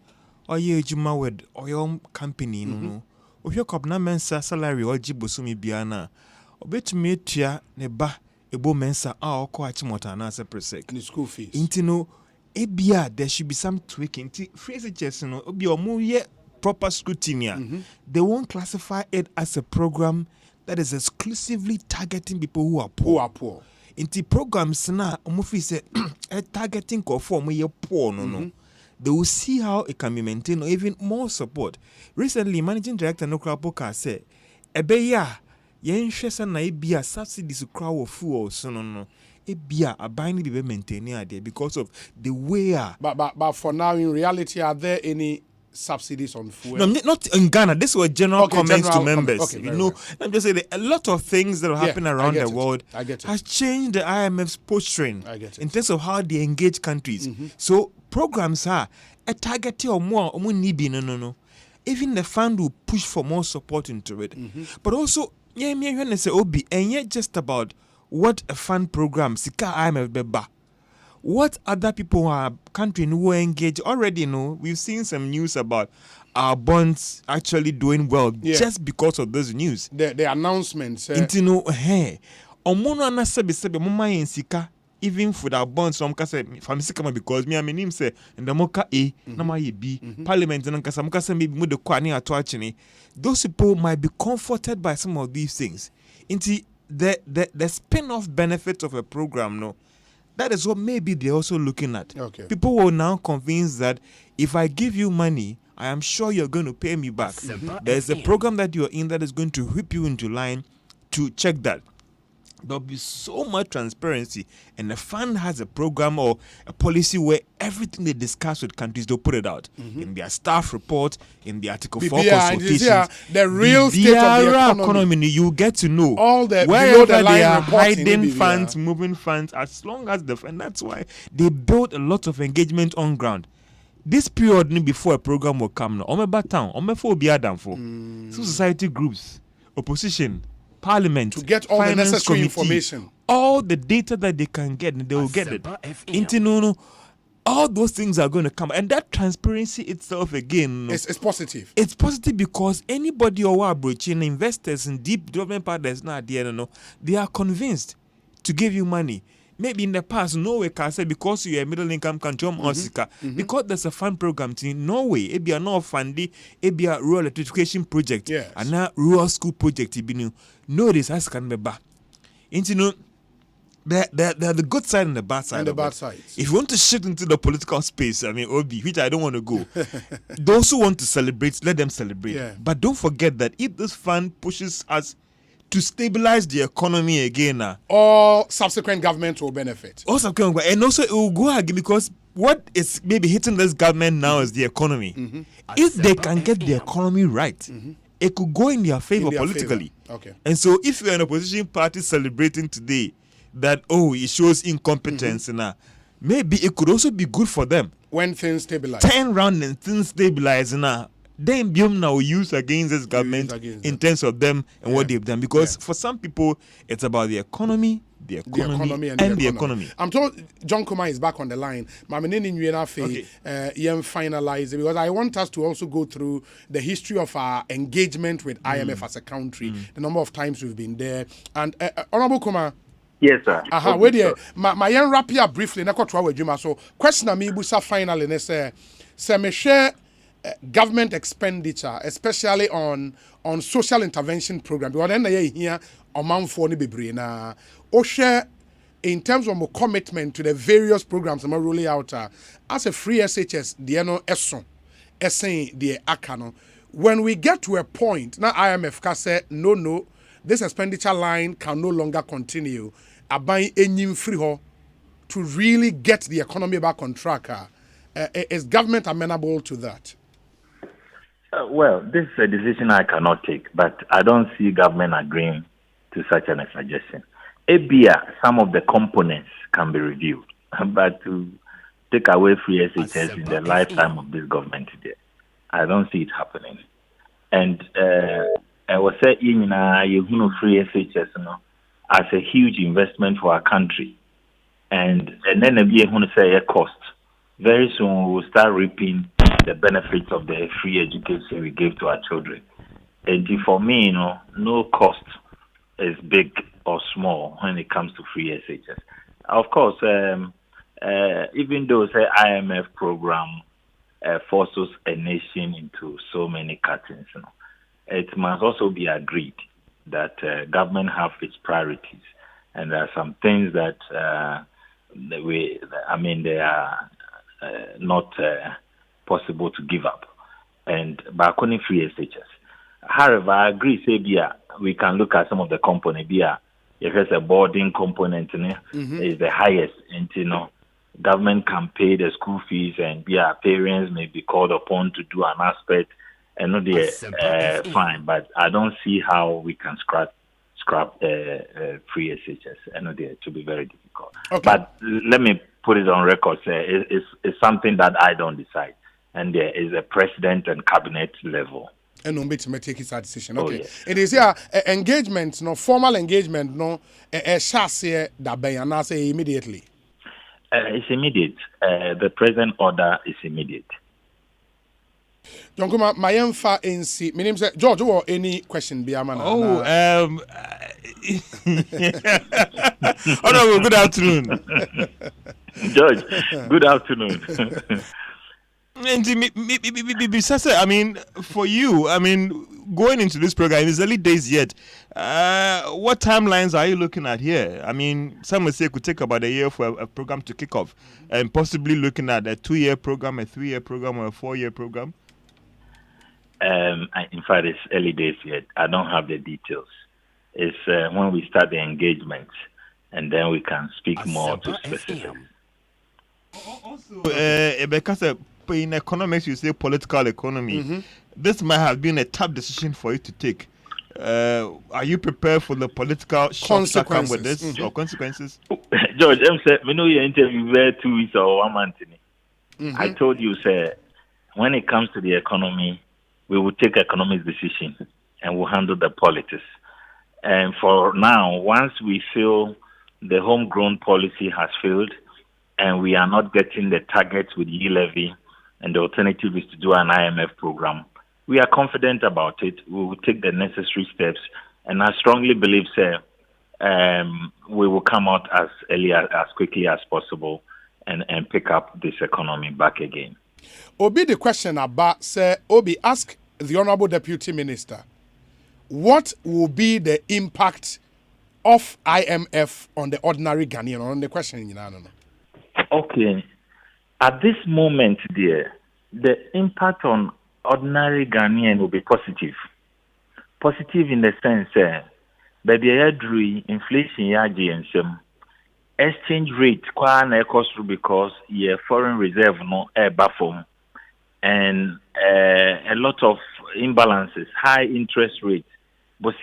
Or ye juma with oil company no. If you Kobna mensa salary or jibosumi biana. Obet me tia neba ebo mensa a ko achimota na se presec. In school fees. Intino ebia there should be some tweaking. Free SHS no obi omo ye proper scrutiny, they won't classify it as a program that is exclusively targeting people who are poor. In the programs now, say targeting for poor no. They will see how it can be maintained or even more support. Recently, managing director Nokra Poka said, "Ebeya, yen shesa na ebia subsidies crowd of fuel so no. Ebia a buying be maintaining idea because of the way." But for now, in reality, are there any subsidies on fuel? No, not in Ghana. This was general comments to members. Okay, I'm just saying a lot of things that are happening around the world has changed the IMF's posturing in terms of how they engage countries. So programs are a target or more no. Even the fund will push for more support into it. But also, say Obi, and yet just about what a fund program Sika IMF beba. What other people are country who engage already know. We've seen some news about our bonds actually doing well just because of those news. The announcements. Intino omono anasebe mama yensika even for our bonds some kase famisi because me am say and the moka na ma B parliament and kasa maybe mu de kwani ato achini. Those people might be comforted by some of these things. Into the spin-off benefits of a program no. That is what maybe they're also looking at. Okay. People will now convince that if I give you money, I am sure you're going to pay me back. There's a program that you're in that is going to whip you into line to check that. There'll be so much transparency, and the fund has a program or a policy where everything they discuss with countries, they'll put it out in their staff report, in the Article 4 consultations. The real state of the economy. You get to know all the wherever the they are hiding funds, moving funds, as long as and that's why they built a lot of engagement on ground. This period before a program will come now, civil society groups, opposition, Parliament, to get all the necessary information, all the data that they can get, they will get it. All those things are going to come, and that transparency itself again, it's positive. It's positive because anybody or approaching investors and deep development partners now, they are convinced to give you money. maybe in the past, Norway can say because you're a middle income country, because there's a fund program in Norway, it be a no fundy, it be a rural electrification project, Yes. and now rural school project. You know, no, this has can be back. You know, they're the good side and the bad side. And the of bad it. sides. If you want to shift into the political space, I mean, Obi, which I don't want to go, those who want to celebrate, let them celebrate. Yeah. But don't forget that if this fund pushes us to stabilize the economy again, all subsequent governments will benefit. also, and also it will go again because what is maybe hitting this government now is the economy. If they can get the economy right, it could go in their favor politically. Okay. And so if you're an opposition party celebrating today that, oh, it shows incompetence, maybe it could also be good for them. When things stabilize. Turn around and things stabilize now. Then Biom now use against this government in terms of them and what they've done. Because for some people, it's about the economy, the economy, and the economy. I'm told John Kumah is back on the line. Finalize it because I want us to also go through the history of our engagement with IMF as a country, the number of times we've been there. And Honorable Kumah. Yes, sir. Wait there. My young wrap here briefly. So question me busa finally say me share government expenditure, especially on social intervention program. Because then here amount for ni bebre na o share in terms of my commitment to the various programs I'm rolling out as a free SHS the no eson the akano. When we get to a point, now IMF can say no, this expenditure line can no longer continue. Buying any free ho to really get the economy back on track. Is government amenable to that? Well, this is a decision I cannot take, but I don't see government agreeing to such a suggestion. Some of the components can be reviewed, but to take away free SHS in the lifetime of this government today, I don't see it happening. And I was saying, you free SHS, as a huge investment for our country. And then we going to say a cost. Very soon we will start reaping the benefits of the free education we give to our children. And for me, no cost is big or small when it comes to free SHS. Of course, even though say IMF program forces a nation into so many cuttings, it must also be agreed that government have its priorities, and there are some things that they are not possible to give up. And back on free SHS. However, I agree. Say, we can look at some of the components. If there's a boarding component, is the highest, and government can pay the school fees, and parents may be called upon to do an aspect. And fine, but I don't see how we can scrap free SHS. It to be very difficult. Okay. But let me put it on record. It's something that I don't decide, and there is a president and cabinet level. And no to take his decision. Oh, Okay, yes. It is engagement, formal engagement, chassis that be announced immediately. It's immediate. The present order is immediate. John Kumah, my emfa NC. My name is George. Or any question, Biamana? Oh, good afternoon, George. Good afternoon. I mean, for you, going into this program, it's early days yet. What timelines are you looking at here? Some would say it could take about a year for a program to kick off, and possibly looking at a 2-year program, a 3-year program, or a 4-year program. In fact, it's early days yet. I don't have the details. It's when we start the engagement, and then we can speak more to specifics. Also, because in economics, you say political economy. This might have been a tough decision for you to take. Are you prepared for the political shocks that come with this or consequences? George, I'm saying, we know your interview there 2 weeks or 1 month. I told you, sir, when it comes to the economy, we will take economic decisions and we'll handle the politics. And for now, once we feel the homegrown policy has failed and we are not getting the targets with E-levy, and the alternative is to do an IMF program, we are confident about it. We will take the necessary steps. And I strongly believe, sir, we will come out as quickly as possible and pick up this economy back again. Obi, the question about, say, Obi, ask the Honorable Deputy Minister, what will be the impact of IMF on the ordinary Ghanaian? On the question, you know. Okay. At this moment, dear, the impact on ordinary Ghanaian will be positive. Positive in the sense, baby, inflation, exchange rate, because foreign reserve no buffer, and a lot of imbalances, high interest rate. But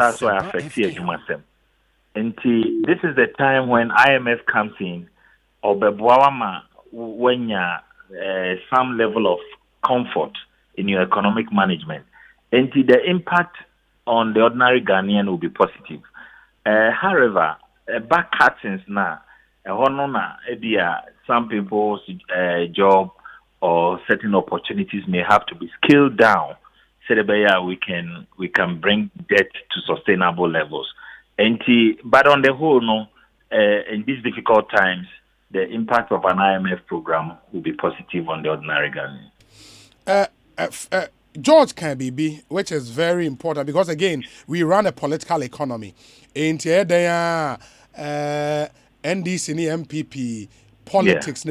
also affect and this is the time when IMF comes in, or when some level of comfort in your economic management. And the impact on the ordinary Ghanaian will be positive. However, back cuttings now, some people's job or certain opportunities may have to be scaled down. So we can bring debt to sustainable levels. But on the whole, in these difficult times, the impact of an IMF program will be positive on the ordinary Ghanaian. George Kambibi, which is very important because again, we run a political economy. NDC MPP politics,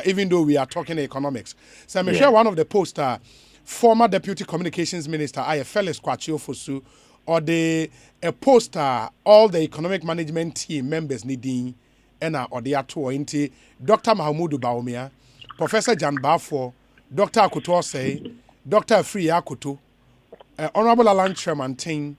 even though we are talking economics. So I'm sure one of the poster, former Deputy Communications Minister, Felix Kwachio Fosu, or a poster, all the economic management team members needing, or the tour into Dr. Mahamudu Baumia, Professor Jan Bafo, Dr. Akuto say, Dr. Free Akuto, Honorable Alan Tremantin,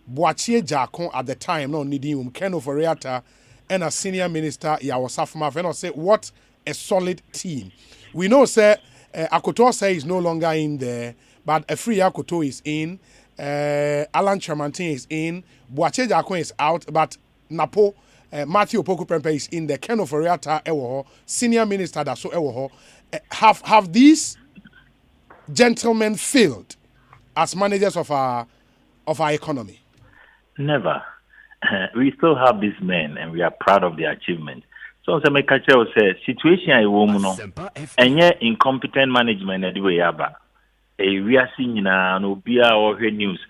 Boachie Jakon at the time, no needing Ken Oforiata, and a senior minister, Yawasafma, and say, what a solid team. We know, sir, Akuto say is no longer in there, but a Free Akuto is in, Alan Tremantin is in, Boachie Jakon is out, but Napo, Matthew Opoku Prempe is in there, Ken Oforiata, senior minister, that's so, have these gentlemen failed as managers of our economy? Never. We still have these men, and we are proud of their achievement. So, say situation I and yet incompetent management at the way aba. We are seeing now no bia or news,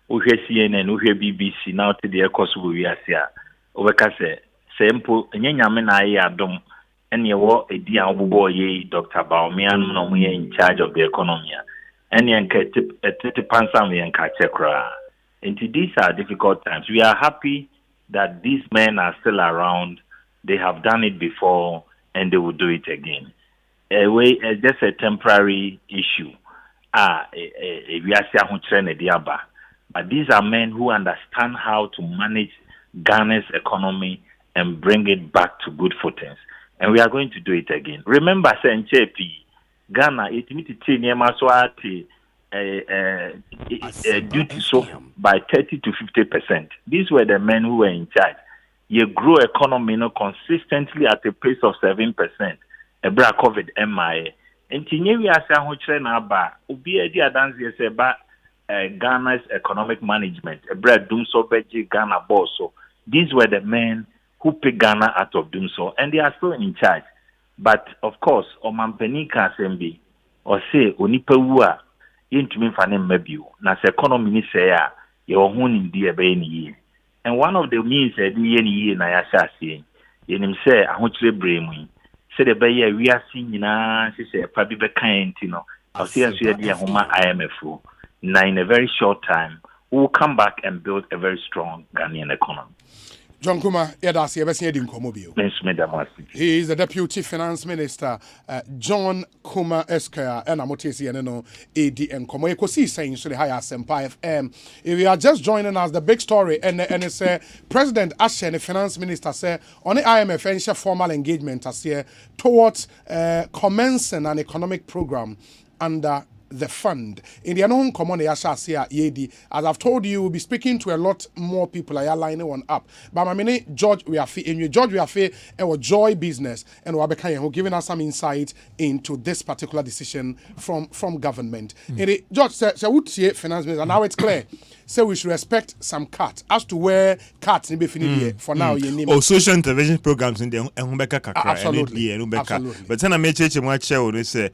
or CNN, or BBC now to the course we are here. Overcase simple and yamen adom. And you were a dear boy, Dr. Baumian, no in charge of the economy. And you can pansam and catchekra. And these are difficult times. We are happy that these men are still around. They have done it before, and they will do it again. Just a temporary issue. But these are men who understand how to manage Ghana's economy and bring it back to good footings. And we are going to do it again. Remember, Ghana, it needs to change duty so by 30 to 50%. These were the men who were in charge. You grow economy consistently at a pace of 7%. Ebra COVID MIA. And we are saying about Ghana's economic management. Ebra doom so beji Ghana boss. So these were the men who picked Ghana out of doing so, and they are still in charge. But of course, Omanpenika Sembi or say Onipewua into me for them maybe na economy say your own in the year. And one of the means that the na yasha say him say I want to bring say the bay we are seeing she say probably be kind I'll see us here the Homa IMF now in a very short time we will come back and build a very strong Ghanaian economy. John Kumah, he is the Deputy Finance Minister, John Kumah Esquire, and Amotesi and ADN Komo. You could see saying so the higher Sempa FM. If you are just joining us, the big story, and it's President Ashe and the Finance Minister say on the IMF and formal engagement as here towards commencing an economic program under the fund. In the unknown common yedi, as I've told you, we'll be speaking to a lot more people. I lining one up. But my name George Weafe, our Joy Business, and Wabekaya, who giving us some insight into this particular decision from government. George said, finance minister, and now it's clear. So we should respect some cut as to where cuts in be for now. Oh, social intervention programs in the absolutely. But then I made say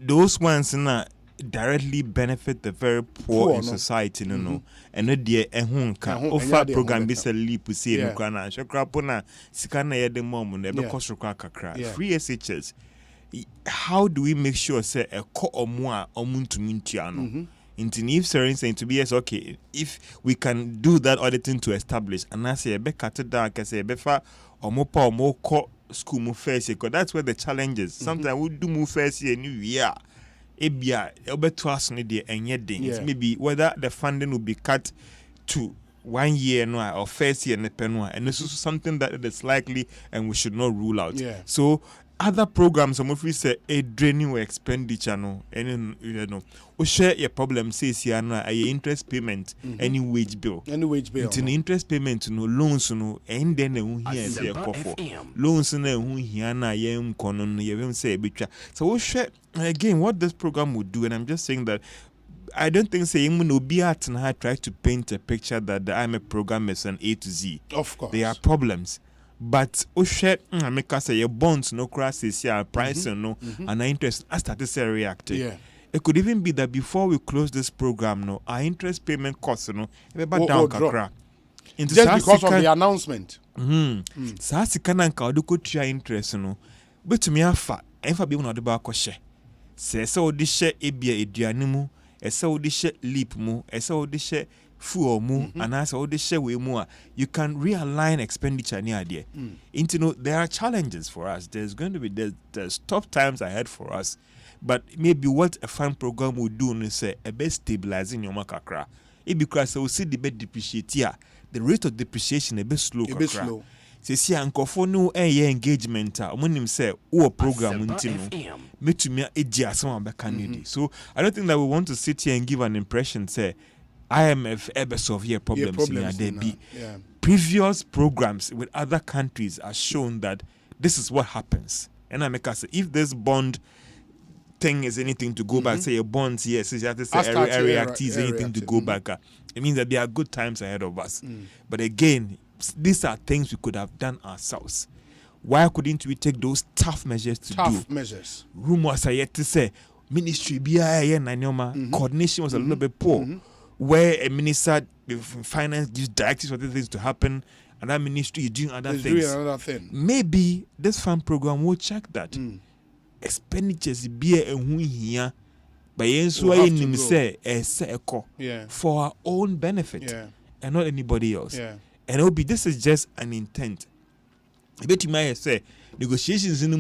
those ones directly benefit the very poor in society, no. And not the offer program be a leap to see no crana. Shakrapona, Sikana yede mom, never cost kakra. Free SHS. How do we make sure say a co or more omuntu mintiano? If certain to be yes, okay, if we can do that auditing to establish and I say a be cut down, I say befa or more co school move first because that's where the challenge is. Sometimes we do move first year new year. Ebia to us and yet maybe whether the funding will be cut to 1 year or first year and this is something that is likely and we should not rule out. So other programs, some of you say a draining expenditure, no, and we share your problem. Says here, no, a interest payment, any wage bill, It's an interest payment, no loans, no, and then here say a coffee loans, no, here na yem konon, you say a so we share again what this program would do, and I'm just saying that. I don't think saying no be at and I try to paint a picture that the IMF program is an A to Z. Of course, there are problems. But share make us say your bonds no crisis here price no and our interest I started to react. It could even be that before we close this program, no, our interest payment costs no down kakra. Just because of the announcement. Sa sika na nka odo kotua interest no. Betumi afa enfa bi no de ba akɔhye. Se odi hye ebia eduane mu, ese odi hye leap mu, ese odi hye fuel mu and as all the share we more you can realign expenditure near there. There are challenges for us. There's going to be there's tough times ahead for us. But maybe what a fund program would do is say a best stabilizing your makakra. It because we see the bed depreciate here. The rate of depreciation a bit slow. Say see ankofo no engagement when him say o program untino me to me edia some be can. So I don't think that we want to sit here and give an impression say IMF ever solve here problems in there be. Previous programs with other countries are shown that this is what happens. And I make us say if this bond thing is anything to go back, say your bonds, yes, you have to say area is anything to go back. It means that there are good times ahead of us. But again, these are things we could have done ourselves. Why couldn't we take those tough measures to do? Tough measures. Rumors are yet to say ministry coordination was a little bit poor. Where a minister of finance gives directives for things to happen, and that ministry is doing other things. Maybe this fund program will check that. Expenditures be a here, but for our own benefit and not anybody else. And it will be this is just an intent. I bet you might say negotiations in the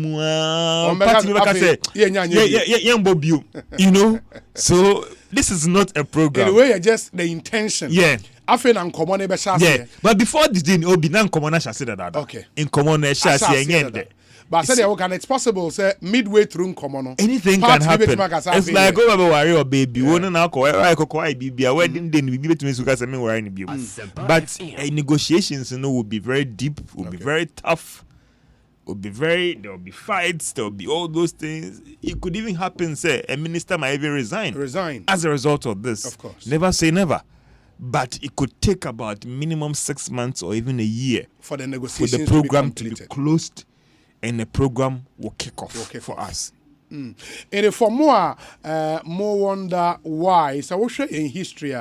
so this is not a program. Anyway, just the intention. I feel uncommon. But before this thing, will be non-common. Okay. In common, but I said it's possible. Say midway through common, anything can happen. It's like go over worry or baby. We now go baby. Wedding then we give it to me because I mean we're in the but negotiations, will be very deep. Will be very tough. There will be fights, there will be all those things. It could even happen, say, a minister might even resign as a result of this. Of course. Never say never. But it could take about minimum 6 months or even a year for the negotiations program to be closed and the program will kick off for us. And for more wonder why. So we'll show in history.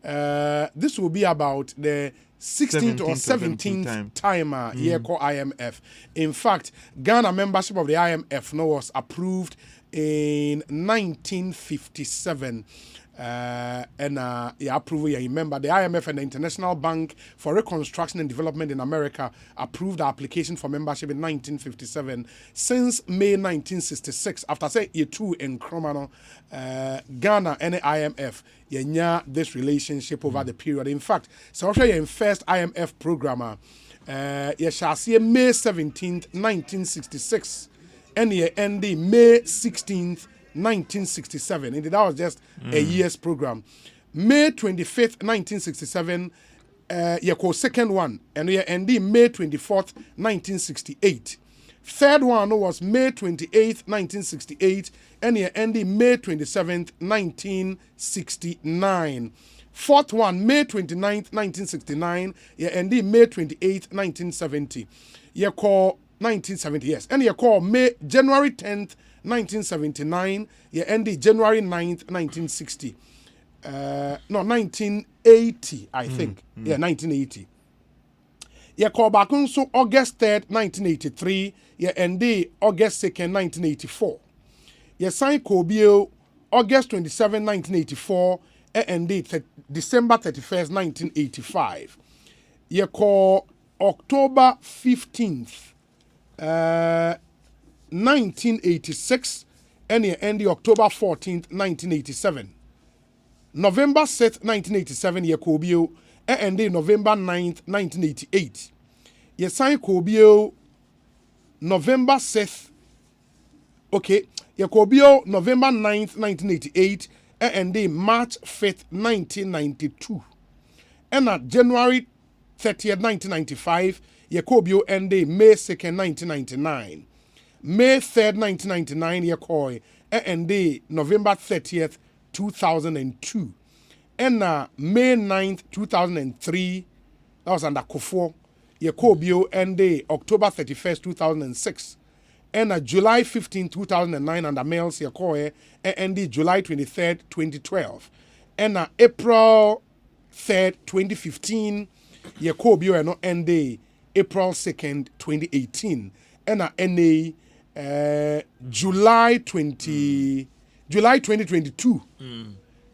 This will be about the 16th or 17th time year called IMF. In fact, Ghana membership of the IMF was approved in 1957. Approval, you remember the IMF and the International Bank for Reconstruction and Development in America approved the application for membership in 1957. Since May 1966, after say year 2 in Kromano, Ghana and the IMF, this relationship over the period. In fact, so in first IMF programmer, you shall see May 17th, 1966, and you end May 16th, 1967. And that was just a year's program. May 25th, 1967, you call second one, and we ending May 24th, 1968. Third one was May 28th, 1968, and you ending May 27th, 1969. Fourth one, May 29th, 1969, you ending May 28th, 1970. You call 1970, yes, and you call January 10th, 1979, you ending January 9th, 1960. 1980, I think. Yeah, 1980. Yeah, call back on so August 3rd, 1983. Yeah, and the August 2nd, 1984. Yeah, sign Kobio August 27, 1984. And the December 31st, 1985. Yeah, call October 15th, 1986. And yeah, and the October 14th, 1987. November 6th, 1987, ye Kobio, and November 9th, 1988. Ye sign Kobio November 6th, okay, ye Kobio November 9th, 1988, and March 5th, 1992. And at January 30th, 1995, ye Kobio and May 2nd, 1999. May 3rd, 1999, ye Koi, and November 30th, 2002. And May 9th, 2003, that was under Kofo, Yakobio, and October 31st, 2006. And July 15th, 2009, under Males Yakoe, and July 23rd, 2012. And April 3rd, 2015, Yakobio, and April 2nd, 2018. And July 2022.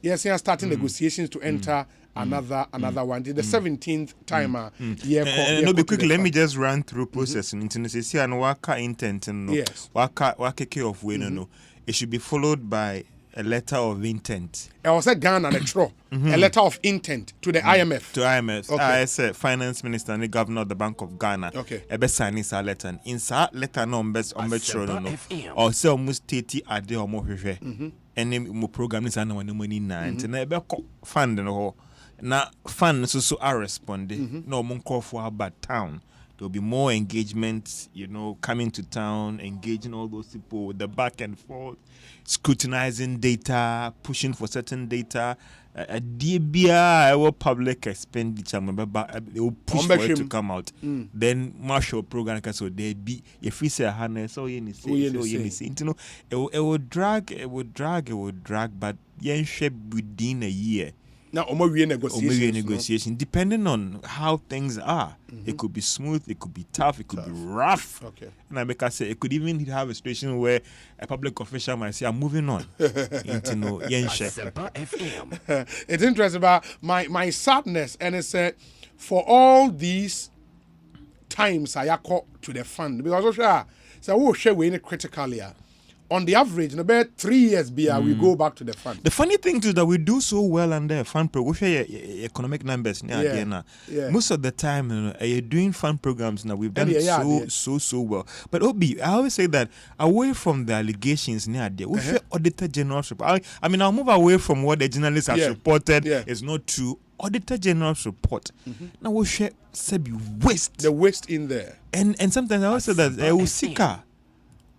Yes, they are starting negotiations to enter another one. The 17th timer. No, be quick. Let me just run through processing. See, and waka intent. Yes. Waka care of way. No. It should be followed by a letter of intent. I was a Ghana and a tro. A letter of intent to the IMF. To IMF. Okay. I said finance minister and the governor of the Bank of Ghana. Okay. Ebe sign this letter. In that letter no no. Or say almost 30 ade or more and mo program this and no money na. And ebe fund no. Na fund so are responding. No mon call for about town. There'll be more engagement, coming to town, engaging all those people with the back and forth, scrutinizing data, pushing for certain data. Public expenditure, they will push for it to come out. Then Marshall program can so they be if we say harness, it will drag, but yen shape within a year. Now, negotiation. Depending on how things are. It could be smooth, it could be tough, it could be rough. Okay. And I make us say it could even have a situation where a public official might say, I'm moving on. It's interesting about my sadness, and it's for all these times I call to the fund because we'll share with critically. On the average, in about 3 years, we go back to the fund. The funny thing is that we do so well under a fund program. We share economic numbers. Most of the time, you're doing fund programs now. We've done so well. But Obi, I always say that away from the allegations, we share Auditor General's report. I mean, I'll move away from what the journalists have reported. It's not true. Auditor General's report. Now we share waste. The waste in there. And sometimes I also say that we seek.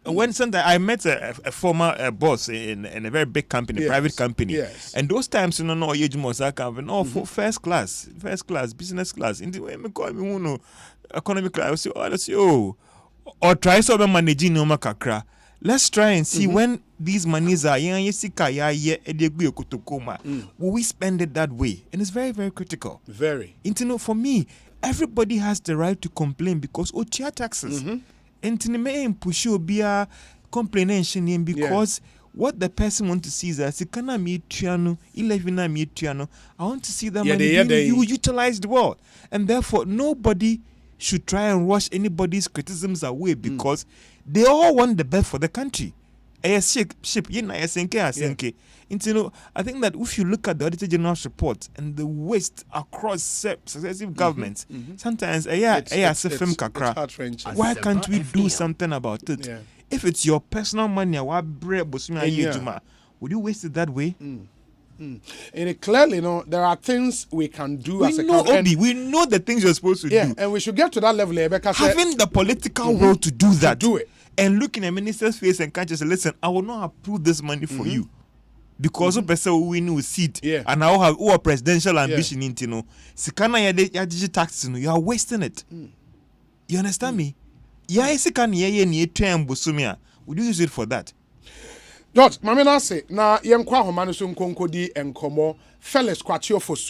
When sometimes I met a former boss in a very big company, private company, and those times for first class, business class, in the way economic class, I say, or try some managing no makakra. Let's try and see when these monies are will we spend it that way? And it's very, very critical. Very. For me, everybody has the right to complain because taxes. And push be a comprehension because what the person wants to see is that I want to see that money you utilize the world. And therefore nobody should try and wash anybody's criticisms away because they all want the best for the country. I think that if you look at the Auditor General's report and the waste across successive governments, sometimes why can't we do something about it? If it's your personal money, would you waste it that way? And clearly, there are things we can do as a know, country. Obi, we know the things you're supposed to do. Yeah, and we should get to that level, because having the political will to do that, do it, and look in a minister's face and can't just say, listen, I will not approve this money for you because of person we know seat, and I have a presidential ambition in Sikana ya taxes, you are wasting it. You understand me? Yeah, Sikana ye ni term busumia. Would you use it for that? George, mamina say na yenkwa homa no so nkonko di enkomo Felix Kwatio for